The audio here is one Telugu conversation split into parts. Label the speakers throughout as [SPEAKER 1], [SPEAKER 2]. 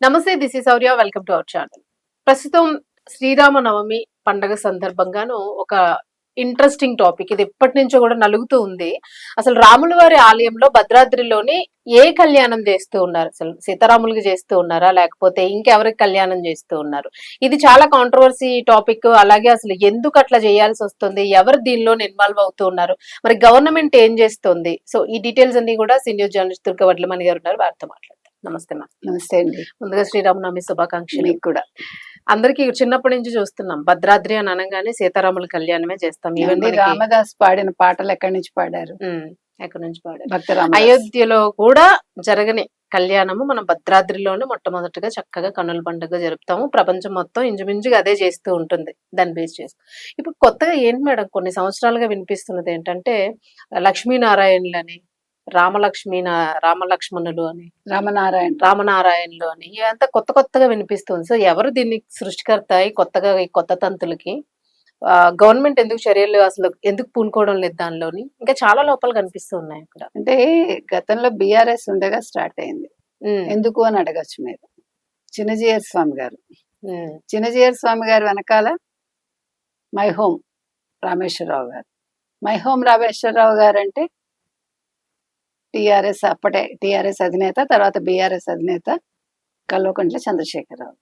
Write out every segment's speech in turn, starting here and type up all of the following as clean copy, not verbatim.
[SPEAKER 1] నమస్తే, this is Sourya. Welcome to our channel. ప్రస్తుతం శ్రీరామనవమి పండగ సందర్భంగాను ఒక ఇంట్రెస్టింగ్ టాపిక్ ఇది ఎప్పటి నుంచో కూడా నలుగుతూ ఉంది. అసలు రాముల వారి ఆలయంలో భద్రాద్రిలోని ఏ కళ్యాణం చేస్తూ ఉన్నారు? అసలు సీతారాములకి చేస్తూ ఉన్నారా, లేకపోతే ఇంకెవరికి కళ్యాణం చేస్తూ ఉన్నారు? ఇది చాలా కాంట్రవర్సీ టాపిక్. అలాగే అసలు ఎందుకు అట్లా చేయాల్సి వస్తుంది, ఎవరు దీనిలో ఇన్వాల్వ్ అవుతూ ఉన్నారు, మరి గవర్నమెంట్ ఏం చేస్తుంది? సో ఈ డీటెయిల్స్ అన్ని కూడా సీనియర్ జర్నలిస్ట్ దుర్గా వడ్లమణి గారు ఉన్నారు, వారితో మాట్లాడతారు. నమస్తే మ్యామ్.
[SPEAKER 2] నమస్తే అండి.
[SPEAKER 1] ముందుగా శ్రీరామనవమి శుభాకాంక్షలు.
[SPEAKER 2] మీకు కూడా.
[SPEAKER 1] అందరికి చిన్నప్పటి నుంచి చూస్తున్నాం, భద్రాద్రి అని అనగానే సీతారాముల కళ్యాణమే చేస్తాం.
[SPEAKER 2] ఇవన్నీ రామదాస్ పాడిన పాటలు ఎక్కడి నుంచి పాడారు?
[SPEAKER 1] ఎక్కడి నుంచి పాడారు?
[SPEAKER 2] భక్త
[SPEAKER 1] అయోధ్యలో కూడా జరగని కళ్యాణము మనం భద్రాద్రిలోనే మొట్టమొదటిగా చక్కగా కన్నుల పండుగ జరుపుతాము. ప్రపంచం మొత్తం ఇంచుమించుగా అదే చేస్తూ ఉంటుంది, దాన్ని బేస్ చేసి. ఇప్పుడు కొత్తగా ఏంటి మేడం, కొన్ని సంవత్సరాలుగా వినిపిస్తున్నది ఏంటంటే లక్ష్మీనారాయణులని, రామలక్ష్మణులు అని, రామనారాయణులు అని ఇదంతా కొత్త కొత్తగా వినిపిస్తుంది. సో ఎవరు దీన్ని సృష్టికర్త? కొత్తగా ఈ కొత్త తంతులకి గవర్నమెంట్ ఎందుకు చర్యలు అసలు ఎందుకు పూనుకోవడం లేదు? దానిలోని ఇంకా చాలా లోపాలు కనిపిస్తూ ఉన్నాయి అక్కడ.
[SPEAKER 2] అంటే గతంలో బిఆర్ఎస్ ఉండగా స్టార్ట్ అయింది. ఎందుకు అని అడగచ్చు మీరు. చిన్నజీయర్ స్వామి గారు వెనకాల మై హోమ్ రామేశ్వరరావు గారు. మై హోమ్ రామేశ్వరరావు గారు అంటే టిఆర్ఎస్, అప్పటే టిఆర్ఎస్ అధినేత, తర్వాత బిఆర్ఎస్ అధినేత కల్వకుంట్ల చంద్రశేఖరరావు.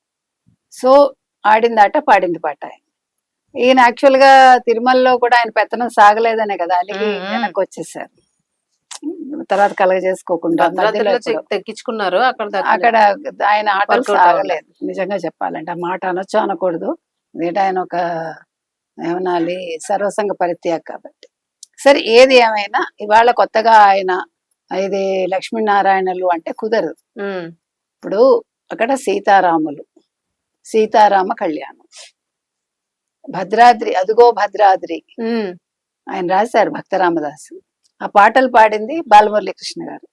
[SPEAKER 2] సో ఆడింది ఆట, పాడింది పాట. ఈయన యాక్చువల్ గా తిరుమలలో కూడా ఆయన పెత్తనం సాగలేదనే కదా అలిగి వెనక్కి వచ్చేసారు. తర్వాత కలగ చేసుకోకుండా
[SPEAKER 1] తెక్కించుకున్నారు.
[SPEAKER 2] అక్కడ ఆయన ఆటలు సాగలేదు. నిజంగా చెప్పాలంటే ఆ మాట అనొచ్చు అనకూడదు, ఎందుకంటే ఆయన ఒక ఏమనాలి సర్వసంగ పరిత్యాగ కాబట్టి. సరే, ఏది ఏమైనా ఇవాళ కొత్తగా ఆయన ఇది లక్ష్మీనారాయణలు అంటే కుదరదు. ఇప్పుడు అక్కడ సీతారామ కళ్యాణం, భద్రాద్రి, అదుగో భద్రాద్రి ఆయన రాశారు భక్త రామదాసు. ఆ పాటలు పాడింది బాలమురళీకృష్ణ గారు.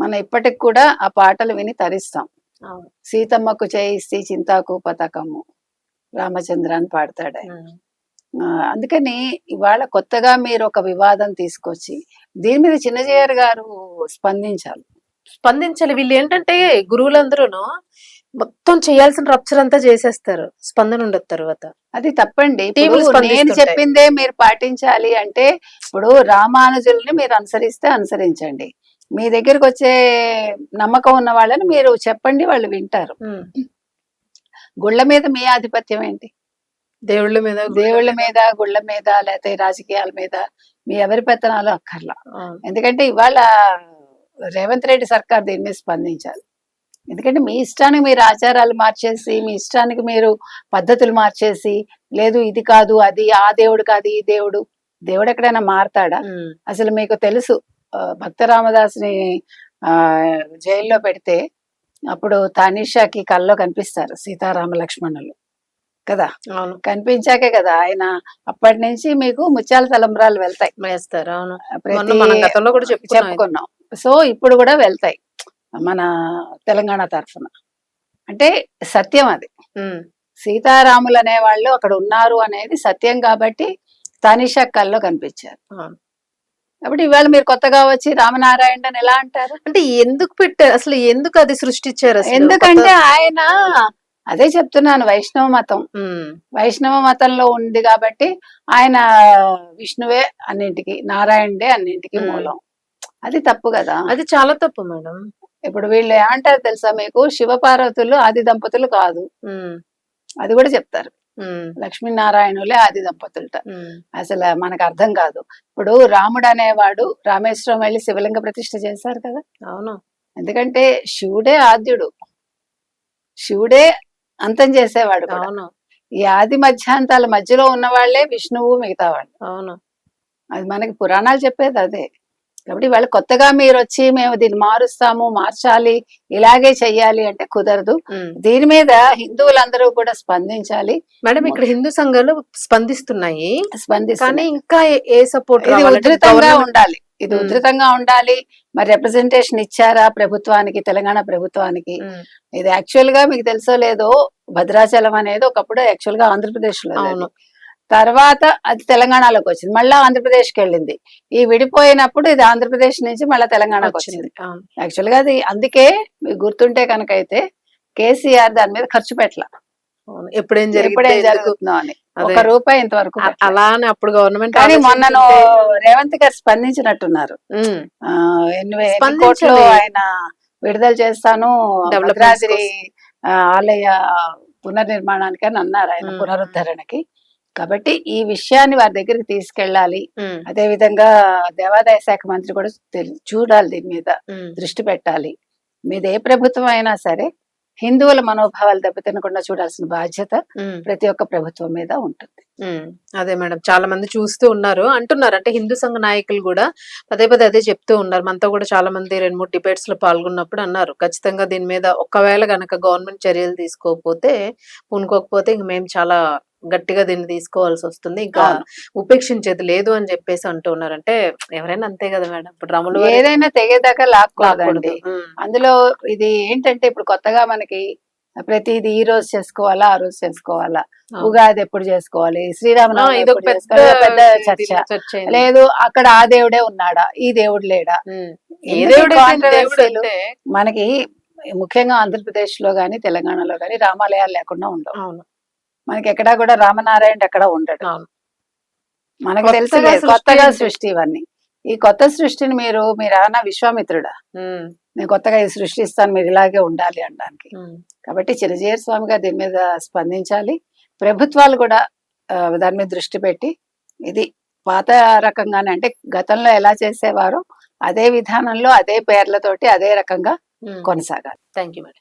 [SPEAKER 2] మనం ఇప్పటికి కూడా ఆ పాటలు విని తరిస్తాం. సీతమ్మకు చేయిస్తే చింతాకు పతకము రామచంద్ర అని పాడతాడు ఆయన. అందుకని ఇవాళ కొత్తగా మీరు ఒక వివాదం తీసుకొచ్చి దీని మీద చిన్నజీయర్ గారు స్పందించాలి.
[SPEAKER 1] వీళ్ళు ఏంటంటే గురువులందరూ మొత్తం చేయాల్సిన రప్చర్ అంతా చేసేస్తారు, స్పందన ఉండదు తర్వాత.
[SPEAKER 2] అది తప్పండి. నేను చెప్పిందే మీరు పాటించాలి. అంటే ఇప్పుడు రామానుజుల్ని మీరు అనుసరించండి. మీ దగ్గరకు వచ్చే నమ్మకం ఉన్న వాళ్ళని మీరు చెప్పండి, వాళ్ళు వింటారు. గుళ్ళ మీద మీ ఆధిపత్యం ఏంటి? దేవుళ్ళ మీద, గుళ్ళ మీద, లేకపోతే రాజకీయాల మీద మీ ఎవరి పెత్తనాలు అక్కర్లా. ఎందుకంటే ఇవాళ రేవంత్ రెడ్డి సర్కార్ దీని మీద స్పందించాలి. ఎందుకంటే మీ ఇష్టానికి మీరు ఆచారాలు మార్చేసి, మీ ఇష్టానికి మీరు పద్ధతులు మార్చేసి, లేదు ఇది కాదు అది, ఆ దేవుడు కాదు ఈ దేవుడు ఎక్కడైనా మారతాడా? అసలు మీకు తెలుసు, భక్త రామదాసుని జైల్లో పెడితే అప్పుడు తానీషాకి కల్లో కనిపిస్తారు సీతారామ లక్ష్మణులు కదా. కనిపించాకే కదా ఆయన అప్పటి నుంచి మీకు ముత్యాల తలంబ్రాలు వెళ్తాయి. చెప్పుకున్నాం. సో ఇప్పుడు కూడా వెళ్తాయి మన తెలంగాణ తరఫున. అంటే సత్యం అది. సీతారాములు అనే వాళ్ళు అక్కడ ఉన్నారు అనేది సత్యం కాబట్టి తానీషా కల్లో కనిపించారు. కాబట్టి ఇవాళ మీరు కొత్తగా వచ్చి రామనారాయణ అని ఎలా అంటారు?
[SPEAKER 1] అంటే ఎందుకు పెట్టారు అసలు? ఎందుకు అది సృష్టించారు?
[SPEAKER 2] ఎందుకంటే ఆయన, అదే చెప్తున్నాను, వైష్ణవ మతంలో ఉంది కాబట్టి ఆయన విష్ణువే అన్నింటికి, నారాయణుడే అన్నింటికి మూలం. అది తప్పు కదా.
[SPEAKER 1] అది చాలా తప్పు మేడం.
[SPEAKER 2] ఇప్పుడు వీళ్ళు ఏమంటారు తెలుసా మీకు? శివపార్వతులు ఆది దంపతులు కాదు, అది కూడా చెప్తారు. లక్ష్మీనారాయణులే ఆది దంపతులట. అసలు మనకు అర్థం కాదు. ఇప్పుడు రాముడు అనేవాడు రామేశ్వరం వెళ్ళి శివలింగ ప్రతిష్ఠ చేశారు కదా.
[SPEAKER 1] అవును.
[SPEAKER 2] ఎందుకంటే శివుడే ఆద్యుడు, శివుడే అంతం చేసేవాడు. అవును. ఈ ఆది మధ్యాంతాల మధ్యలో ఉన్న వాళ్లే విష్ణువు, మిగతా వాళ్ళు.
[SPEAKER 1] అవును.
[SPEAKER 2] అది మనకి పురాణాలు చెప్పేది అదే. కాబట్టి వాళ్ళు కొత్తగా మీరు వచ్చి మేము దీన్ని మార్చాలి, ఇలాగే చెయ్యాలి అంటే కుదరదు. దీని మీద హిందువులందరూ కూడా స్పందించాలి.
[SPEAKER 1] మేడం, ఇక్కడ హిందూ సంఘాలు స్పందిస్తున్నాయి, కానీ ఇంకా ఏ సపోర్ట్?
[SPEAKER 2] ఇది ఉధృతంగా ఉండాలి. మరి రిప్రజెంటేషన్ ఇచ్చారా ప్రభుత్వానికి, తెలంగాణ ప్రభుత్వానికి? ఇది యాక్చువల్ గా మీకు తెలుసో లేదో, భద్రాచలం అనేది ఒకప్పుడు యాక్చువల్ గా ఆంధ్రప్రదేశ్ లో. తర్వాత అది తెలంగాణలోకి వచ్చింది, మళ్ళా ఆంధ్రప్రదేశ్కి వెళ్ళింది. ఈ విడిపోయినప్పుడు ఇది ఆంధ్రప్రదేశ్ నుంచి మళ్ళా తెలంగాణకు వచ్చింది.
[SPEAKER 1] అవును.
[SPEAKER 2] యాక్చువల్ గా అది అందుకే మీకు గుర్తుంటే కనుక అయితే కేసీఆర్ దాని మీద ఖర్చు పెట్టల,
[SPEAKER 1] అవును. ఎప్పుడేం
[SPEAKER 2] ఎప్పుడేం
[SPEAKER 1] జరిగింది
[SPEAKER 2] జరుగుతుందో అని.
[SPEAKER 1] అదే.
[SPEAKER 2] 1 రూపాయి ఇంతవరకు పెట్టల.
[SPEAKER 1] అలా అని అప్పుడు గవర్నమెంట్
[SPEAKER 2] కానీ మొన్నను రేవంత్ గారు స్పందించినట్టున్నారు. ఎన్ని కోట్లు
[SPEAKER 1] స్పందించాలి.
[SPEAKER 2] ఆయన విడుదల చేస్తాను
[SPEAKER 1] Developments
[SPEAKER 2] భద్రాద్రి ఆలయ పునర్నిర్మాణానికి అని అన్నారు, ఆయన పునరుద్ధరణకి. కాబట్టి ఈ విషయాన్ని వారి దగ్గరికి తీసుకెళ్ళాలి. అదే విధంగా దేవాదాయ శాఖ మంత్రి కూడా చూడాలి, దీని మీద దృష్టి పెట్టాలి. మీద ఏ ప్రభుత్వం అయినా సరే హిందువుల మనోభావాలు దెబ్బతినకుండా చూడాల్సిన బాధ్యత ప్రతి ఒక్క ప్రభుత్వం మీద ఉంటుంది.
[SPEAKER 1] అదే మేడం, చాలా మంది చూస్తూ ఉన్నారు అంటున్నారు. అంటే హిందూ సంఘ నాయకులు కూడా పదే పదే అదే చెప్తూ ఉన్నారు. మనతో కూడా చాలా మంది 2-3 డిబేట్స్ లో పాల్గొన్నప్పుడు అన్నారు, ఖచ్చితంగా దీని మీద ఒకవేళ గనక గవర్నమెంట్ చర్యలు తీసుకోకపోతే పూనుకోకపోతే ఇంక మేము చాలా గట్టిగా దీన్ని తీసుకోవాల్సి వస్తుంది, ఇంకా ఉపేక్షించేది లేదు అని చెప్పేసి అంటూ ఉన్నారు. అంటే ఎవరైనా అంతే కదా మేడం, ఇప్పుడు రాములు వారి
[SPEAKER 2] ఏదైనా తెగేదాకా లాక్కూడదండి.
[SPEAKER 1] లాక్కూడదు.
[SPEAKER 2] అందులో ఇది ఏంటంటే ఇప్పుడు కొత్తగా మనకి ప్రతిది ఈ రోజు చేసుకోవాలా, ఆ రోజు చేసుకోవాలా, ఉగాది ఎప్పుడు చేసుకోవాలి, శ్రీరామనవమి
[SPEAKER 1] ఇది ఒక
[SPEAKER 2] ఎప్పుడు చేసుకోవాలి, ఇదో పెద్ద చర్చ.
[SPEAKER 1] చర్చ అయింది.
[SPEAKER 2] లేదు అక్కడ ఆ దేవుడే ఉన్నాడా, ఈ దేవుడు లేడా,
[SPEAKER 1] ఏ
[SPEAKER 2] ఎందుకు
[SPEAKER 1] దేవుడు అయితే
[SPEAKER 2] controversy లు?
[SPEAKER 1] దేవుడు అంటే
[SPEAKER 2] మనకి ముఖ్యంగా ఆంధ్రప్రదేశ్ లో గాని తెలంగాణలో గాని రామాలయాలు లేకుండా ఉండవు.
[SPEAKER 1] అవును.
[SPEAKER 2] మనకి ఎక్కడా కూడా రామనారాయణ ఎక్కడ ఉండడు.
[SPEAKER 1] అవును.
[SPEAKER 2] మనకు
[SPEAKER 1] కొత్తగా
[SPEAKER 2] తెలుసు
[SPEAKER 1] సృష్టి
[SPEAKER 2] కొత్తగా
[SPEAKER 1] అంటే.
[SPEAKER 2] సృష్టి ఇవన్నీ. ఈ కొత్త సృష్టిని మీరు ఏమన్నా విశ్వామిత్రుడా, నేను కొత్తగా ఈ సృష్టిస్తాను మీరు ఇలాగే ఉండాలి అనడానికి. కాబట్టి చిరంజీవి స్వామి గారు దీని మీద స్పందించాలి. ప్రభుత్వాలు కూడా దాని మీద దృష్టి పెట్టి ఇది పాత రకంగానే, అంటే గతంలో ఎలా చేసేవారో అదే విధానంలో అదే పేర్లతోటి అదే రకంగా కొనసాగాలి.
[SPEAKER 1] Thank you madam.